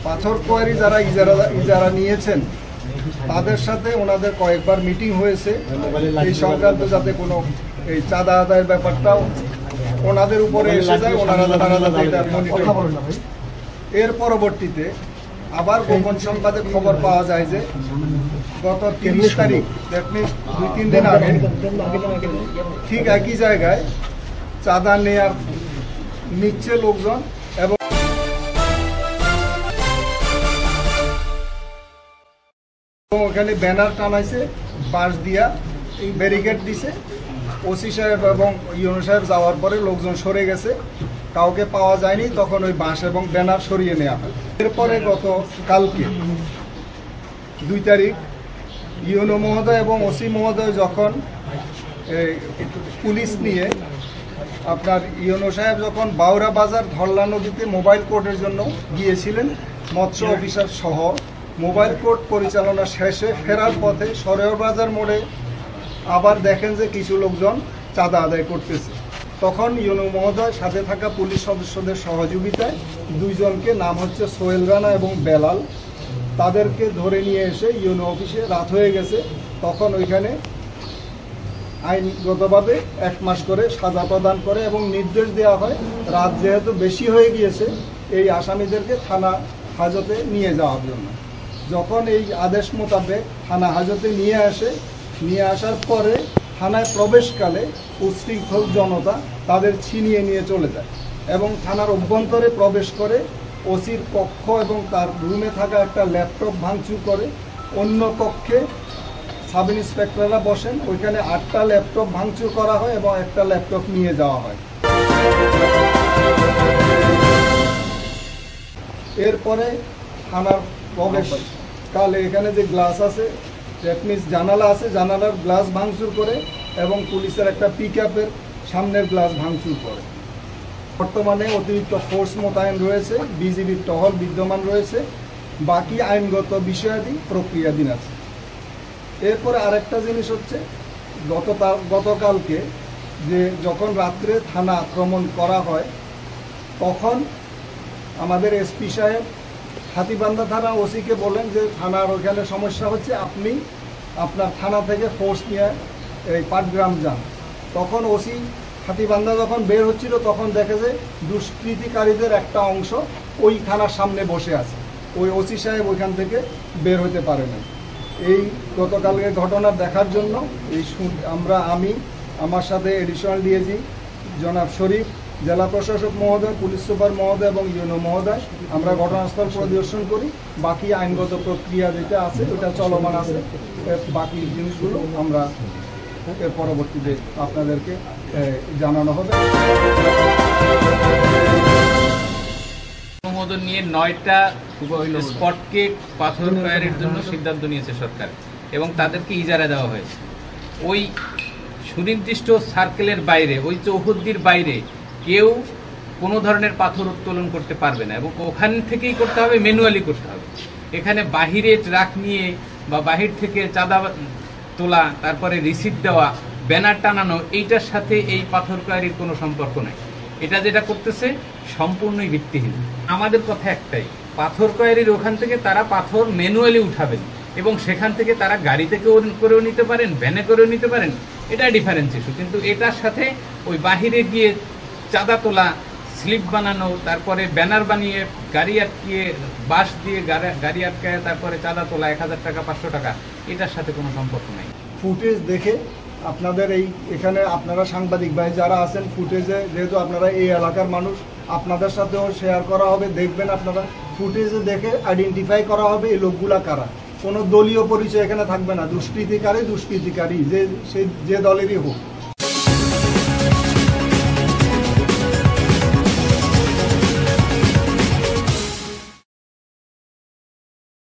পাথর কোয়ারি যারা ইজারা নিয়েছেন তাদের সাথে ওনাদের কয়েকবার মিটিং হয়েছে এই সংক্রান্ত, যাতে কোনো এই চাঁদা আদায়ের ব্যাপারটাও ওনাদের উপরে এসে যায়, ওনারা যাতে এটা মনিটর করেন। এর পরবর্তীতে আবার গোপন সংবাদে খবর পাওয়া যায় যে গত 30 তারিখ, দ্যাট মিনস 2-3 দিন আগে, ঠিক একই জায়গায় চাঁদা নিচ্ছে লোকজন এবং ওখানে ব্যানার টানাইছে, বাঁশ দিয়া ব্যারিকেড দিছে। ওসি সাহেব এবং ইউনো সাহেব যাওয়ার পরে লোকজন সরে গেছে, কাউকে পাওয়া যায়নি। তখন ওই বাঁশ এবং ব্যানার সরিয়ে নেওয়া হয়। এরপরে গত কালকে 2 তারিখ ইউনো মহোদয় এবং ওসি মহোদয় যখন পুলিশ নিয়ে আপনার ইউনো সাহেব যখন বাউরা বাজার ধরলা নদীতে মোবাইল কোর্টের জন্য গিয়েছিলেন, মৎস্য অফিসার সহ মোবাইল কোর্ট পরিচালনা শেষে ফেরার পথে সরের বাজার মোড়ে আবার দেখেন যে কিছু লোকজন চাঁদা আদায় করতেছে। তখন ইউনো মহোদয় সাথে থাকা পুলিশ সদস্যদের সহযোগিতায় 2 জনকে, নাম হচ্ছে সোহেল রানা এবং বেলাল, তাদেরকে ধরে নিয়ে এসে ইউনো অফিসে রাত হয়ে গেছে। তখন ওইখানে আইনগতভাবে 1 মাস করে সাজা প্রদান করে এবং নির্দেশ দেওয়া হয় রাত যেহেতু বেশি হয়ে গিয়েছে এই আসামিদেরকে থানা হাজতে নিয়ে যাওয়ার জন্য। যখন এই আদেশ মোতাবেক থানা হাজতে নিয়ে আসার পরে থানায় প্রবেশকালে উচ্ছৃঙ্খল জনতা তাদের ছিনিয়ে নিয়ে চলে যায় এবং থানার অভ্যন্তরে প্রবেশ করে ওসির কক্ষ এবং তার রুমে থাকা একটা ল্যাপটপ ভাঙচুর করে। অন্য কক্ষে সাব ইন্সপেক্টররা বসেন, ওইখানে 8টা ল্যাপটপ ভাঙচুর করা হয় এবং একটা ল্যাপটপ নিয়ে যাওয়া হয়। এরপরে থানার প্রবেশকালে এখানে যে গ্লাস আছে, দ্যাট মিনস জানালা আছে, জানালার গ্লাস ভাঙচুর করে এবং পুলিশের একটা পিকআপের সামনের গ্লাস ভাঙচুর করে। বর্তমানে অতিরিক্ত ফোর্স মোতায়েন রয়েছে, বিজিবির টহল বিদ্যমান রয়েছে, বাকি আইনগত বিষয়াদি প্রক্রিয়াধীন আছে। এরপরে আরেকটা জিনিস হচ্ছে, গতকালকে যে যখন রাত্রে থানা আক্রমণ করা হয় তখন আমাদের এসপি সাহেব হাতিবান্ধা থানা ওসিকে বলেন যে থানার ওখানে সমস্যা হচ্ছে, আপনি আপনার থানা থেকে ফোর্স নিয়ে এই পাটগ্রাম যান। তখন ওসি হাতিবান্ধা যখন বের হচ্ছিল তখন দেখে যে দুষ্কৃতিকারীদের একটা অংশ ওই থানার সামনে বসে আছে। ওই ওসি সাহেব ওইখান থেকে বের হতে পারে না। এই গতকালকে ঘটনা দেখার জন্য আমি আমার সাথে এডিশনাল ডিএজি জনাব শরীফ, জেলা প্রশাসক মহোদয়, পুলিশ সুপার মহোদয় এবং ইউনো মহোদয় আমরা ঘটনাস্থল পরিদর্শন করি। বাকি আইনগত প্রক্রিয়া যেটা আছে ওটা চলমান আছে। বাকি জিনিসগুলো আমরা এর পরবর্তীতে আপনাদেরকে জানানো হবে। অনুমোদন নিয়ে 9টা স্পটকে পাথর তৈরির জন্য সিদ্ধান্ত নিয়েছে সরকার এবং তাদেরকে ইজারা দেওয়া হয়েছে। ওই সুনির্দিষ্ট সার্কেলের বাইরে, ওই চৌহদ্দির বাইরে কেউ কোনো ধরনের পাথর উত্তোলন করতে পারবে না এবং ওখান থেকেই করতে হবে, ম্যানুয়ালি করতে হবে। এখানে বাহিরে ট্রাক নিয়ে বা বাহির থেকে চাঁদা তোলা, তারপরে রিসিট দেওয়া, ব্যানার টানানো, এইটার সাথে এই পাথর তৈরির কোনো সম্পর্ক নাই। এটা যেটা করতেছে সম্পূর্ণই ভিত্তিহীন। আমাদের কথা একটাই, পাথর তৈরির ওখান থেকে তারা পাথর ম্যানুয়ালি উঠাবেন এবং সেখান থেকে তারা গাড়িতে করেও নিতে পারেন, ভ্যানে করেও নিতে পারেন, এটা ডিফারেন্স ইস্যু। কিন্তু এটার সাথে ওই বাহিরে গিয়ে চাঁদা তোলা, স্লিপ বানানো, তারপরে ব্যানার বানিয়ে গাড়ি আটকিয়ে বাস দিয়ে গাড়ি আটকায় তারপরে চাঁদা তোলা 1000 টাকা 500 টাকা, এটার সাথে কোনো সম্পর্ক নাই। ফুটেজ দেখে আপনাদের এখানে আপনারা সাংবাদিক ভাই যারা আছেন, ফুটেজে যেহেতু আপনারা এই এলাকার মানুষ, আপনাদের সাথেও শেয়ার করা হবে, দেখবেন আপনারা। ফুটেজে দেখে আইডেন্টিফাই করা হবে এই লোকগুলা কারা। কোনো দলীয় পরিচয় এখানে থাকবে না। দুষ্কৃতিকারী যে দলেরই হোক।